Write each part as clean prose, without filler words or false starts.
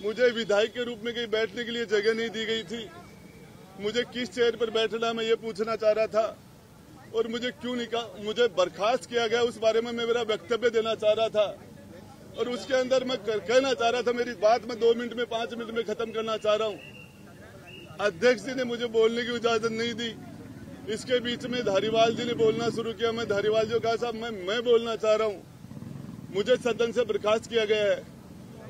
मुझे विधायक के रूप में कहीं बैठने के लिए जगह नहीं दी गई थी। मुझे किस चेयर पर बैठना मैं ये पूछना चाह रहा था और मुझे बर्खास्त किया गया उस बारे में मैं मेरा वक्तव्य देना चाह रहा था और उसके अंदर मैं कहना चाह रहा था। मेरी बात मैं 2 मिनट में 5 मिनट में खत्म करना चाह रहा हूँ। अध्यक्ष जी ने मुझे बोलने की इजाजत नहीं दी। इसके बीच में धारीवाल जी ने बोलना शुरू किया। मैं धारीवाल जी को कहा साहब मैं बोलना चाह रहा हूँ। मुझे सदन से बर्खास्त किया गया है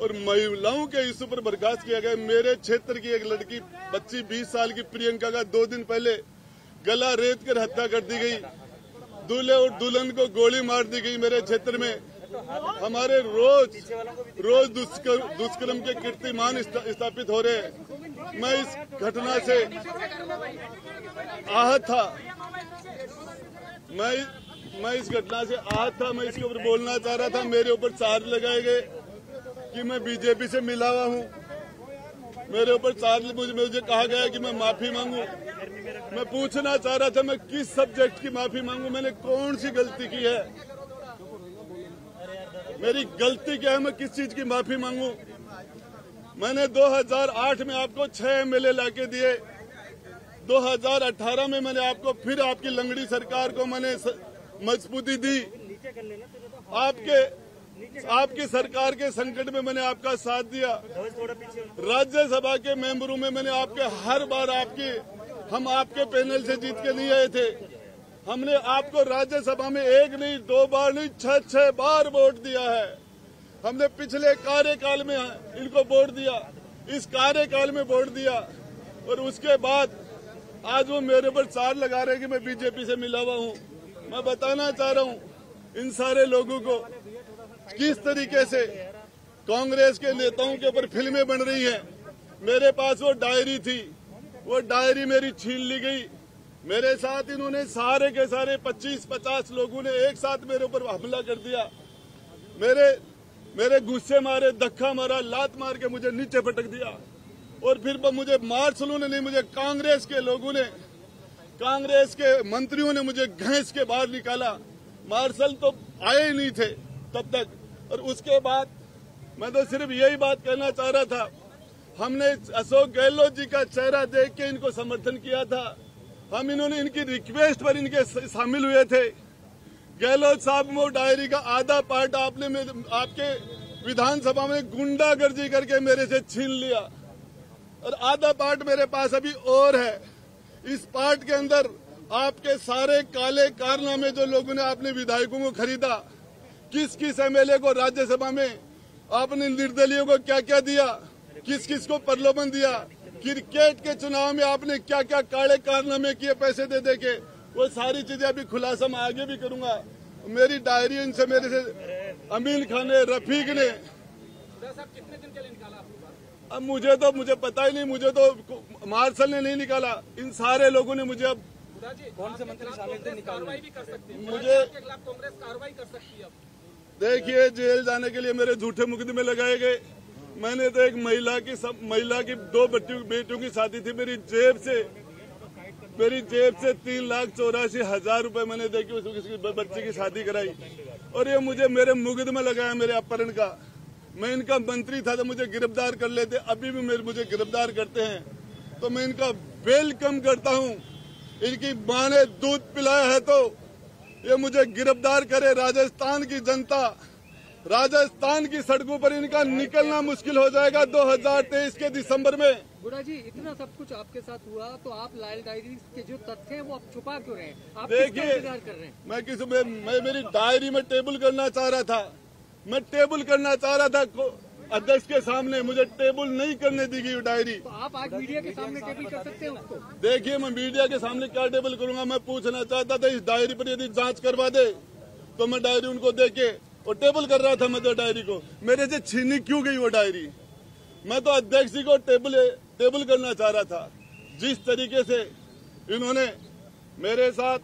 और महिलाओं के इश्यू पर बर्खास्त किया गया। मेरे क्षेत्र की एक लड़की बच्ची 20 साल की प्रियंका का 2 दिन पहले गला रेत कर हत्या कर दी गई। दूल्हे और दुल्हन को गोली मार दी गई। मेरे क्षेत्र में हमारे रोज दुष्कर्म के कीर्तिमान स्थापित हो रहे हैं। मैं इस घटना से आहत था। मैं इस घटना से आहत था। मैं इसके ऊपर बोलना चाह रहा था। मेरे ऊपर चार्ज लगाए गए कि मैं बीजेपी से मिला हुआ हूँ। मेरे ऊपर चार्ज मुझे कहा गया कि मैं माफी मांगू। मैं पूछना चाह रहा था मैं किस सब्जेक्ट की माफी मांगू। मैंने कौन सी गलती की है? मेरी गलती क्या है? मैं किस चीज की माफी मांगू? मैंने 2008 में आपको 6 एमएलए लाके दिए। 2018 में मैंने आपको फिर आपकी लंगड़ी सरकार को मैंने मजबूती दी। आपकी सरकार के संकट में मैंने आपका साथ दिया। राज्यसभा के मेंबरों में मैंने आपके हर बार हम आपके पैनल से जीत के नहीं आए थे। हमने आपको राज्यसभा में 1 नहीं 2 बार नहीं 6 बार वोट दिया है। हमने पिछले कार्यकाल में इनको वोट दिया, इस कार्यकाल में वोट दिया और उसके बाद आज वो मेरे ऊपर चार्ज लगा रहे हैं कि मैं बीजेपी से मिला हुआ हूँ। मैं बताना चाह रहा हूँ इन सारे लोगों को किस तरीके से कांग्रेस के नेताओं के ऊपर फिल्में बन रही हैं। मेरे पास वो डायरी थी, वो डायरी मेरी छीन ली गई। मेरे साथ इन्होंने सारे के सारे 25-50 लोगों ने एक साथ मेरे ऊपर हमला कर दिया। मेरे गुस्से मारे, धक्का मारा, लात मार के मुझे नीचे पटक दिया और फिर मुझे मार्शलों ने नहीं, मुझे कांग्रेस के लोगों ने, कांग्रेस के मंत्रियों ने मुझे घसीट के बाहर निकाला। मार्शल तो आए ही नहीं थे तब तक। और उसके बाद मैं तो सिर्फ यही बात कहना चाह रहा था, हमने अशोक गहलोत जी का चेहरा देख के इनको समर्थन किया था। इन्होंने इनकी रिक्वेस्ट पर इनके शामिल हुए थे। गहलोत साहब वो डायरी का आधा पार्ट आपके विधानसभा में गुंडागर्दी करके मेरे से छीन लिया और आधा पार्ट मेरे पास अभी और है। इस पार्ट के अंदर आपके सारे काले कारनामे जो लोगों ने आपने विधायकों को खरीदा, किस एमएलए को राज्यसभा में आपने निर्दलीयों को क्या क्या दिया, किस को प्रलोभन दिया, क्रिकेट के चुनाव में आपने क्या क्या काले कारनामे किए पैसे दे के, वो सारी चीजें अभी खुलासा मैं आगे भी करूंगा। मेरी डायरी इनसे मेरे से अमीन खान ने, रफीक ने, कितने दिन के लिए निकाला? अब मुझे पता ही नहीं, मुझे तो मार्शल ने नहीं निकाला, इन सारे लोगों ने मुझे। अब कौन से मंत्री शामिल थे? कार्रवाई भी कर सकती है, मुझे के खिलाफ कांग्रेस कार्रवाई कर सकती है। अब देखिए, जेल जाने के लिए मेरे झूठे मुकदमे लगाए गए। मैंने तो एक महिला की 2 बेटियों की शादी थी, मेरी जेब से 3,84,000 रुपए मैंने देके उसकी बच्ची की शादी कराई और ये मुझे मेरे मुकदमा लगाया मेरे अपहरण का। मैं इनका मंत्री था तो मुझे गिरफ्तार कर लेते, अभी भी मुझे गिरफ्तार करते हैं तो मैं इनका वेलकम करता हूं। इनकी मां ने दूध पिलाया है तो ये मुझे गिरफ्तार करे। राजस्थान की जनता, राजस्थान की सड़कों पर इनका निकलना मुश्किल हो जाएगा 2023 के दिसंबर में। बुढ़ा जी, इतना सब कुछ आपके साथ हुआ तो आप लाल डायरी के जो तथ्य हैं वो आप छुपा क्यों रहे हैं? आप देखिए, इंतजार कर रहे हैं? मैं मेरी डायरी में टेबल करना चाह रहा था। मैं टेबल करना चाह रहा था अध्यक्ष के सामने, मुझे टेबल नहीं करने दी गई डायरी। तो आप आज मीडिया के सामने टेबल कर सकते हैं उसको? देखिए, मैं मीडिया के सामने क्या टेबल करूंगा। मैं पूछना चाहता था इस डायरी पर यदि जांच करवा दे तो मैं डायरी उनको दे के और टेबल कर रहा था। मैं तो डायरी को मेरे से छीनी क्यों गई वो डायरी? मैं तो अध्यक्ष जी को टेबल करना चाह रहा था। जिस तरीके से इन्होंने मेरे साथ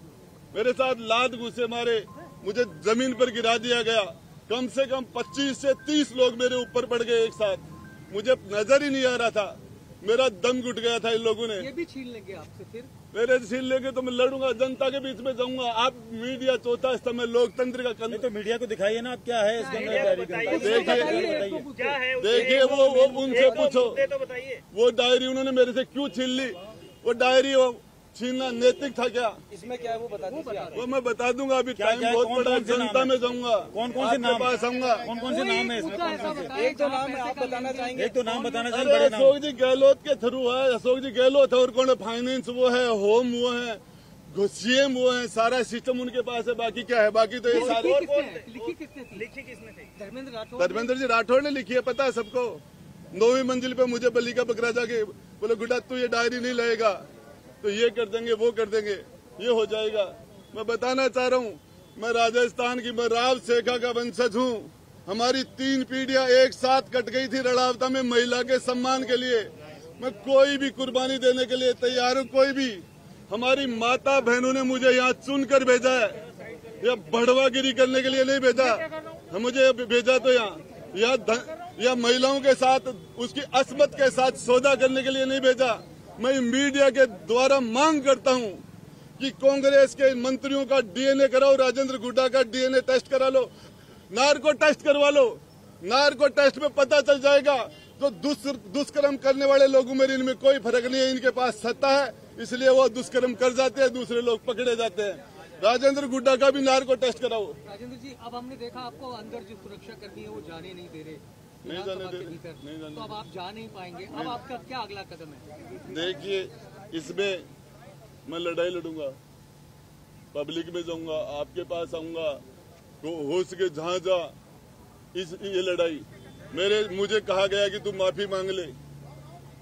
लात घूंसे मारे, मुझे जमीन पर गिरा दिया गया। कम से कम 25 से 30 लोग मेरे ऊपर पड़ गए एक साथ। मुझे नजर ही नहीं आ रहा था, मेरा दम घुट गया था इन लोगों ने। ये भी छीन लेंगे आपसे फिर? मेरे से छीन लेंगे तो मैं लड़ूंगा, जनता के बीच में जाऊंगा। आप मीडिया चौथा स्तंभ में लोकतंत्र का नहीं तो मीडिया को दिखाइए ना, आप क्या है इसके अंदर डायरी का? देखिए वो उनसे पूछो, वो डायरी उन्होंने मेरे से क्यों छीन ली? वो डायरी छीनना नैतिक था क्या? इसमें क्या है वो बता दीजिए। वो मैं बता दूंगा, अभी टाइम क्या है? बहुत कौन बड़ा है, कौन से जनता नाम में जाऊंगा, कौन कौन से नाम पास आऊंगा। कौन कौन से नाम है इसमें? एक दो नाम आप बताना चाहेंगे? एक तो नाम बताना चाहिए, अरे बड़े नाम। अशोक जी गहलोत के थ्रू है, अशोक जी गहलोत है, और कौन है? फाइनेंस वो है, होम वो है, सीएम वो है, सारा सिस्टम उनके पास है। बाकी क्या है? बाकी तो ये सारे लिखी किसने थी? धर्मेंद्र जी राठौड़ ने लिखी है, पता है सबको। 9वीं मंजिल पे मुझे बली का बकरा जाके बोले गुड्डा तू ये डायरी नहीं लाएगा तो ये कर देंगे, वो कर देंगे, ये हो जाएगा। मैं बताना चाह रहा हूँ, मैं राजस्थान की, मैं राव सेखा का वंशज हूँ। हमारी 3 पीढ़ियां एक साथ कट गई थी रड़ावता में महिला के सम्मान के लिए। मैं कोई भी कुर्बानी देने के लिए तैयार हूँ, कोई भी। हमारी माता बहनों ने मुझे यहाँ चुनकर भेजा है, या बढ़वागिरी करने के लिए नहीं भेजा। मुझे भेजा तो यहाँ महिलाओं के साथ, उसकी अस्मत के साथ सौदा करने के लिए नहीं भेजा। मैं मीडिया के द्वारा मांग करता हूँ कि कांग्रेस के मंत्रियों का डीएनए कराओ, राजेंद्र गुड्डा का डीएनए टेस्ट करा लो, नार्को टेस्ट करवा लो। नार्को टेस्ट में पता चल जाएगा। तो दुष्कर्म करने वाले लोगों में इनमें कोई फर्क नहीं है, इनके पास सत्ता है, इसलिए वो दुष्कर्म कर जाते हैं, दूसरे लोग पकड़े जाते हैं। राजेंद्र गुड्डा का भी नार्को टेस्ट कराओ। राजेंद्र जी, अब हमने देखा आपको अंदर जो सुरक्षा कर्मी है वो जाने नहीं दे रहे, नहीं जाने दे नहीं जाने, तो अब आप जा नहीं पाएंगे। अब आपका क्या अगला कदम है? देखिए, इसमें मैं लड़ाई लड़ूंगा, पब्लिक में जाऊंगा, आपके पास आऊंगा, तो हो सके जहां जा ये लड़ाई। मुझे कहा गया कि तू माफी मांग ले।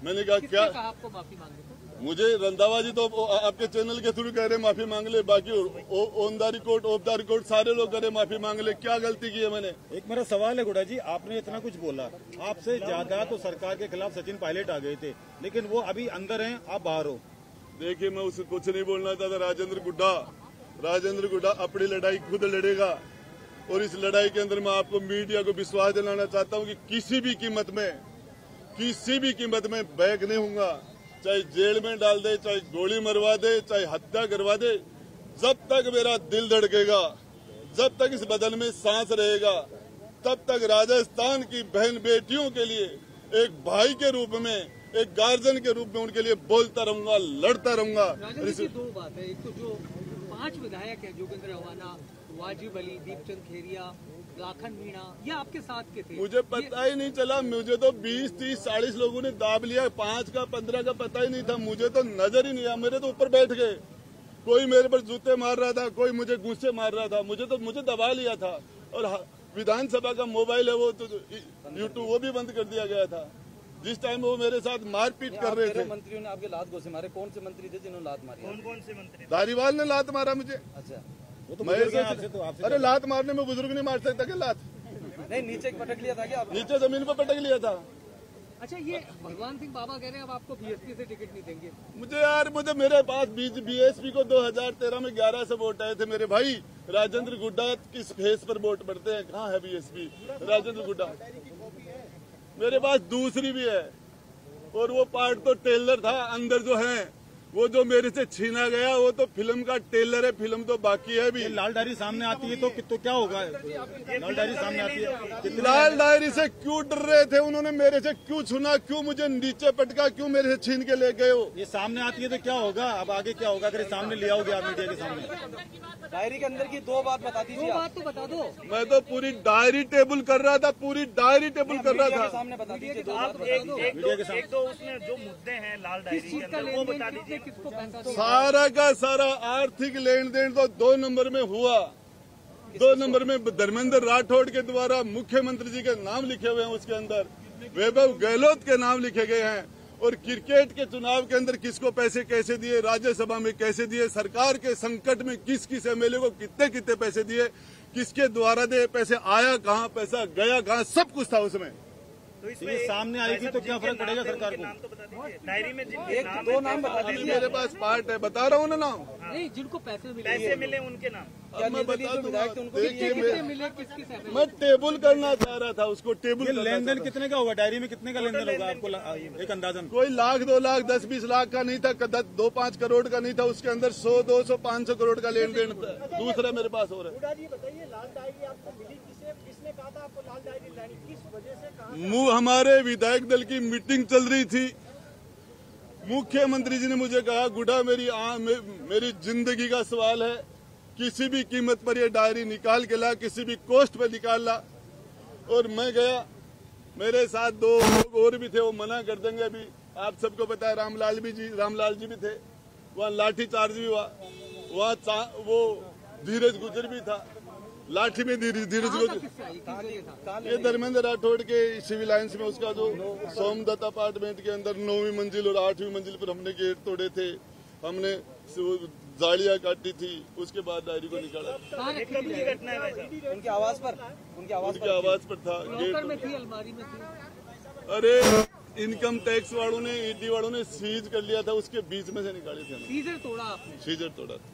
मैंने कहा क्या? कहा आपको माफी मांगने को? मुझे रंधावा जी तो आपके चैनल के थ्रू कह रहे माफी मांग ले, बाकी on the record, of the record सारे लोग कह रहे माफी मांग ले। क्या गलती की है मैंने? एक मेरा सवाल है गुड्डा जी, आपने इतना कुछ बोला, आपसे ज्यादा तो सरकार के खिलाफ सचिन पायलट आ गए थे, लेकिन वो अभी अंदर हैं, आप बाहर हो। देखिए, मैं उसे कुछ नहीं बोलना चाहता। राजेंद्र गुड्डा अपनी लड़ाई खुद लड़ेगा, और इस लड़ाई के अंदर मैं आपको मीडिया को विश्वास दिलाना चाहता हूँ कि किसी भी कीमत में बैक नहीं होऊंगा। चाहे जेल में डाल दे, चाहे गोली मरवा दे, चाहे हत्या करवा दे, जब तक मेरा दिल धड़केगा, जब तक इस बदन में सांस रहेगा, तब तक राजस्थान की बहन बेटियों के लिए एक भाई के रूप में, एक गार्जियन के रूप में उनके लिए बोलता रहूंगा, लड़ता रहूंगा। राजेंद्र जी, 2 बात है। एक तो जो 5 विधायक है, जोगेंद्र रवाना, वाजिब अली, दीपचंद खेरिया, लाखन मीणा, ये आपके साथ के थे। मुझे पता ही नहीं चला। मुझे तो 20, 30, 40 लोगों ने दाब लिया, 5 का 15 का पता ही नहीं था। मुझे तो नजर ही नहीं आया, मेरे तो ऊपर बैठ गए। कोई मेरे पर जूते मार रहा था, कोई मुझे गुस्से मार रहा था, मुझे दबा लिया था। और विधानसभा का मोबाइल है वो तो यूट्यूब वो भी बंद कर दिया गया था, जिस टाइम वो मेरे साथ मारपीट कर रहे थे। मंत्रियों ने आपके लात घोंसे मारे, कौन से मंत्री थे जिन्होंने लात मारी? कौन से मंत्री? धारीवाल ने लात मारा मुझे। अच्छा, वो तो आपसे तो अरे लात मारने में बुजुर्ग नहीं मार सकता क्या? लात नहीं, नीचे पटक लिया था क्या आपने? नीचे जमीन पर पटक लिया था। अच्छा, ये भगवान सिंह बाबा कह रहे हैं अब आपको बीएसपी से टिकट नहीं देंगे। मुझे मेरे पास बीएसपी को 2013 में 11 से वोट आए थे मेरे भाई। राजेंद्र गुड्डा किस फेस पर वोट पड़ते हैं? कहाँ है बीएसपी? राजेंद्र गुड्डा मेरे पास दूसरी भी है, और वो पार्ट तो टेलर था। अंदर जो है वो जो मेरे से छीना गया वो तो फिल्म का टेलर है, फिल्म तो बाकी है भी। लाल डायरी सामने आती है तो क्या होगा? लाल डायरी सामने आती है, लाल डायरी से क्यों डर रहे थे? उन्होंने मेरे से क्यों छूना? क्यों मुझे नीचे पटका? क्यों मेरे से छीन के ले गए हो? ये सामने आती है तो क्या होगा? अब आगे क्या होगा अगर सामने ले आओगे आप मीडिया के सामने? डायरी के अंदर की 2 बात बता दीजिए। 2 बात तो बता दो। मैं तो पूरी डायरी टेबल कर रहा था, पूरी डायरी टेबल कर रहा था। सामने बता दीजिए। 2 बात बता दो। एक दो उसमें जो मुद्दे हैं लाल डायरी के अंदर वो बता दीजिए। किसको पैसा दिया? सारा का सारा आर्थिक लेन देन तो 2 नंबर में हुआ। 2 नंबर में धर्मेंद्र राठौड़ के द्वारा मुख्यमंत्री जी के नाम लिखे हुए हैं, उसके अंदर वैभव गहलोत के नाम लिखे गए हैं। और क्रिकेट के चुनाव के अंदर किसको पैसे कैसे दिए, राज्यसभा में कैसे दिए, सरकार के संकट में किस किस एमएलए को कितने कितने पैसे दिए, किसके द्वारा दे पैसे, आया कहाँ, पैसा गया कहाँ, सब कुछ था उसमें। तो इसमें ये सामने आएगी तो क्या फर्क पड़ेगा सरकार को? नाम तो बता दीजिए, डायरी में जिनके एक नाम दो है, नाम बता अभी दीजिए। मेरे पास पार्ट है, बता रहा हूँ ना नाम। नहीं, जिनको पैसे मिले पैसे मिले उनके नाम। अब मैं बता दूंगा। देखिए कितने मिले, किसकी सैलरी? मैं टेबल करना चाह रहा था, उसको टेबल ये करना लेन देन चाह कितने का होगा? डायरी में कितने का लेन देन होगा आपको एक अंदाजन? कोई लाख 2 लाख 10-20 लाख का नहीं था, 2-5 करोड़ का नहीं था, उसके अंदर 100-200-500 करोड़ का लेन देन था। दूसरा मेरे पास हो रहा है। हुड्डा जी बताइए, लाल डायरी आपको मिली किसने कहा था आपको लाल डायरी लानी, किस वजह से कहा? हमारे विधायक दल की मीटिंग चल रही थी, मुख्यमंत्री जी ने मुझे कहा गुड्डा मेरी जिंदगी का सवाल है, किसी भी कीमत पर ये डायरी निकाल के ला, किसी भी कॉस्ट पे निकाल ला। और मैं गया, मेरे साथ 2 लोग और भी थे, वो मना कर देंगे। अभी आप सबको पता है रामलाल जी भी थे, वहाँ लाठी चार्ज भी हुआ, वहाँ वो धीरज गुजर भी था, लाठी में धीरज गुजर। किससे आई? किससे ये था? ये धर्मेंद्र राठौड़ के सिविल लाइन्स में उसका जो सोमदत्त अपार्टमेंट के अंदर 9वीं मंजिल और 8वीं मंजिल पर हमने गेट तोड़े थे, हमने जालियां काटी थी, उसके बाद डायरी को निकाला। कहाँ ये रखी कब थी की डायरी? घटना है भाई साहब? उनकी आवाज पर था लॉकर में गेट। थी, अलमारी में थी? अरे इनकम टैक्स वालों ने, ईडी वालों ने सीज कर लिया था, उसके बीच में से निकाले थे, सीजर तोड़ा आपने? सीजर तोड़ा था।